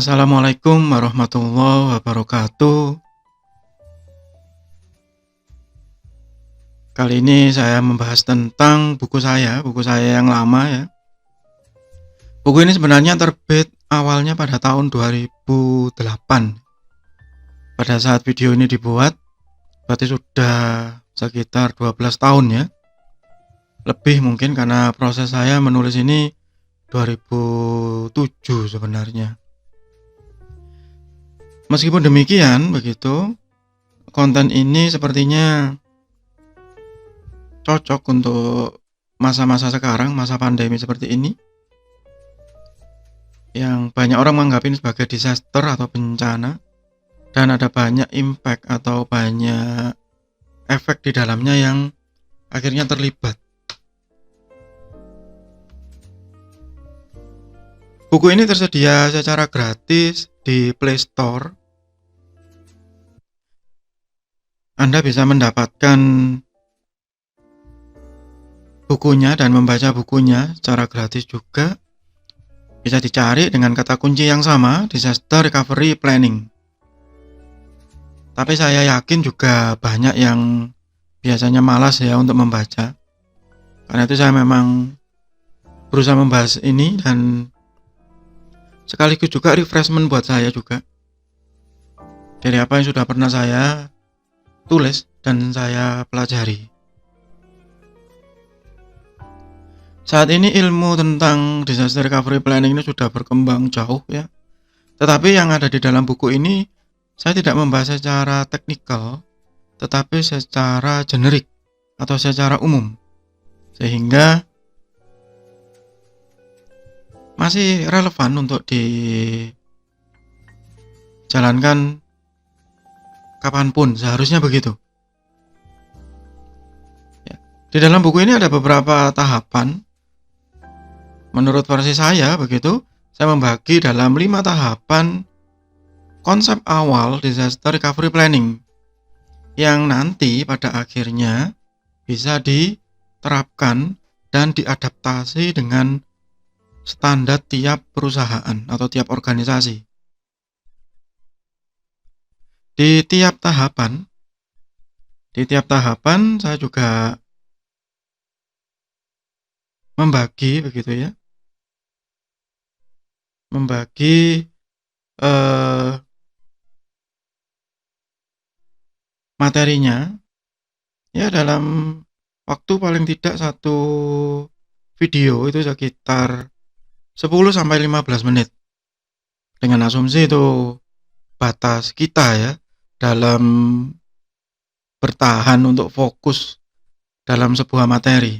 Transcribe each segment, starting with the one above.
Assalamualaikum warahmatullahi wabarakatuh. Kali ini saya membahas tentang buku saya yang lama ya. Buku ini sebenarnya terbit awalnya pada tahun 2008. Pada saat video ini dibuat, berarti sudah sekitar 12 tahun ya. Lebih mungkin karena proses saya menulis ini 2007 sebenarnya. Meskipun demikian, begitu, konten ini sepertinya cocok untuk masa-masa sekarang, masa pandemi seperti ini, yang banyak orang menganggap ini sebagai disaster atau bencana, dan ada banyak impact atau banyak efek di dalamnya yang akhirnya terlibat. Buku ini tersedia secara gratis di Play Store. Anda bisa mendapatkan bukunya dan membaca bukunya secara gratis juga. Bisa dicari dengan kata kunci yang sama, Disaster Recovery Planning. Tapi saya yakin juga banyak yang biasanya malas ya untuk membaca. Karena itu saya memang berusaha membahas ini dan sekaligus juga refreshment buat saya juga. Dari apa yang sudah pernah saya tulis dan saya pelajari. Saat ini ilmu tentang disaster recovery planning ini sudah berkembang jauh ya. Tetapi yang ada di dalam buku ini saya tidak membahas secara teknikal, tetapi secara generik atau secara umum. Sehingga masih relevan untuk dijalankan kapanpun, seharusnya begitu. Ya. Di dalam buku ini ada beberapa tahapan. Menurut versi saya begitu, saya membagi dalam 5 tahapan konsep awal disaster recovery planning yang nanti pada akhirnya bisa diterapkan dan diadaptasi dengan standar tiap perusahaan atau tiap organisasi. Di tiap tahapan saya juga membagi begitu ya. Membagi materinya ya dalam waktu paling tidak satu video itu sekitar 10-15 menit. Dengan asumsi itu batas kita ya dalam bertahan untuk fokus dalam sebuah materi.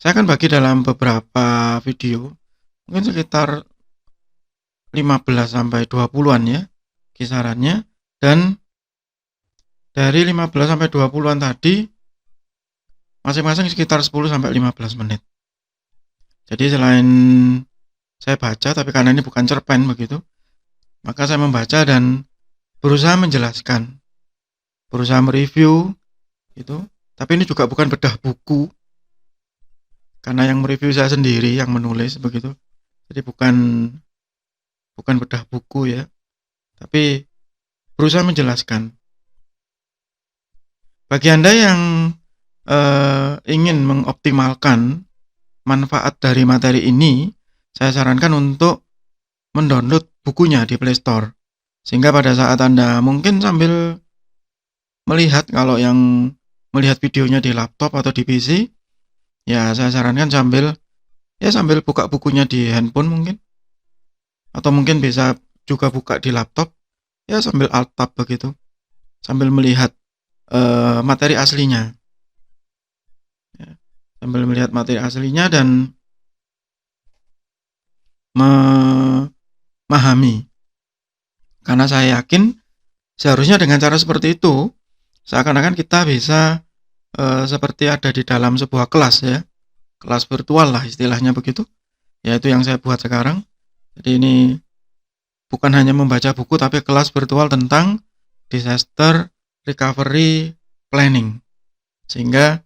Saya akan bagi dalam beberapa video, mungkin sekitar 15-20an ya kisarannya, dan dari 15-20an tadi masing-masing sekitar 10-15 menit. Jadi selain saya baca, tapi karena ini bukan cerpen begitu, maka saya membaca dan berusaha menjelaskan, berusaha mereview gitu. Tapi ini juga bukan bedah buku, karena yang mereview saya sendiri yang menulis begitu. Jadi bukan bedah buku ya, tapi berusaha menjelaskan. Bagi Anda yang ingin mengoptimalkan manfaat dari materi ini, saya sarankan untuk mendownload bukunya di Play Store. Sehingga pada saat Anda mungkin sambil melihat, kalau yang melihat videonya di laptop atau di PC, ya saya sarankan sambil buka bukunya di handphone mungkin. Atau mungkin bisa juga buka di laptop, ya sambil alt tab begitu. Sambil melihat materi aslinya. Ya, sambil melihat materi aslinya dan memahami. Karena saya yakin seharusnya dengan cara seperti itu seakan-akan kita bisa seperti ada di dalam sebuah kelas ya. Kelas virtual lah istilahnya begitu. Yaitu yang saya buat sekarang. Jadi ini bukan hanya membaca buku tapi kelas virtual tentang disaster recovery planning. Sehingga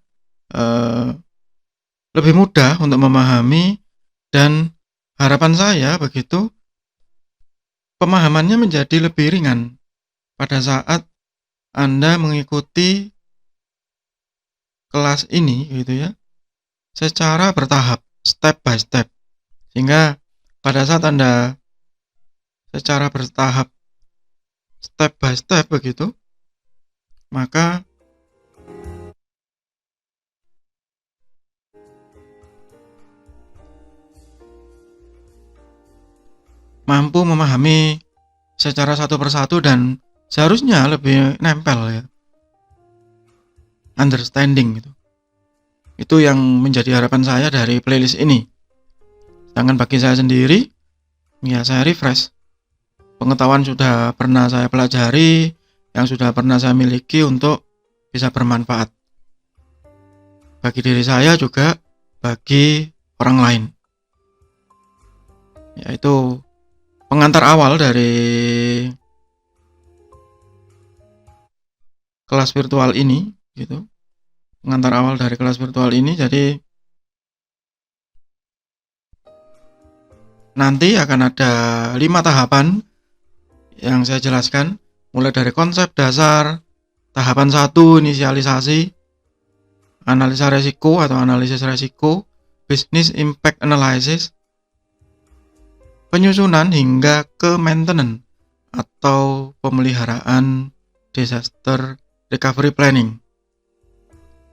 lebih mudah untuk memahami, dan harapan saya begitu pemahamannya menjadi lebih ringan pada saat Anda mengikuti kelas ini gitu ya, secara bertahap, step by step. Sehingga pada saat Anda secara bertahap, step by step begitu, maka mampu memahami secara satu persatu dan seharusnya lebih nempel ya, understanding gitu. Itu yang menjadi harapan saya dari playlist ini. Sedangkan bagi saya sendiri, ya saya refresh. Pengetahuan sudah pernah saya pelajari, yang sudah pernah saya miliki untuk bisa bermanfaat bagi diri saya juga bagi orang lain. Yaitu pengantar awal dari kelas virtual ini gitu. Pengantar awal dari kelas virtual ini, jadi nanti akan ada 5 tahapan yang saya jelaskan, mulai dari konsep dasar, tahapan 1 inisialisasi, analisa resiko atau analisis resiko, business impact analysis, penyusunan hingga ke maintenance atau pemeliharaan disaster recovery planning.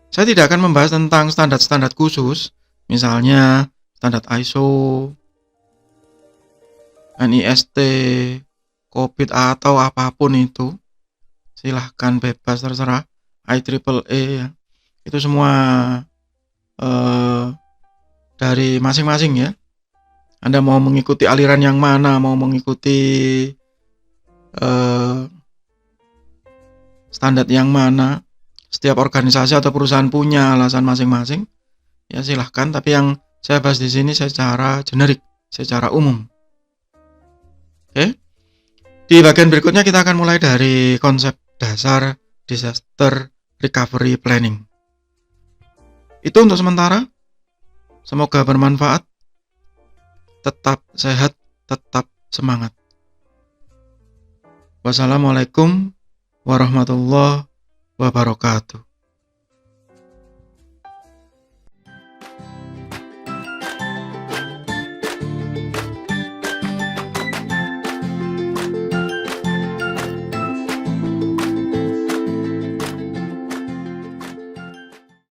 Saya tidak akan membahas tentang standar-standar khusus, misalnya standar ISO, NIST, COVID atau apapun itu. Silahkan bebas terserah, IEEE ya. Itu semua dari masing-masing ya. Anda mau mengikuti aliran yang mana, mau mengikuti standar yang mana, setiap organisasi atau perusahaan punya alasan masing-masing. Ya silahkan, tapi yang saya bahas di sini secara generik, secara umum. Oke. Di bagian berikutnya kita akan mulai dari konsep dasar disaster recovery planning. Itu untuk sementara. Semoga bermanfaat. Tetap sehat, tetap semangat. Wassalamualaikum warahmatullahi wabarakatuh.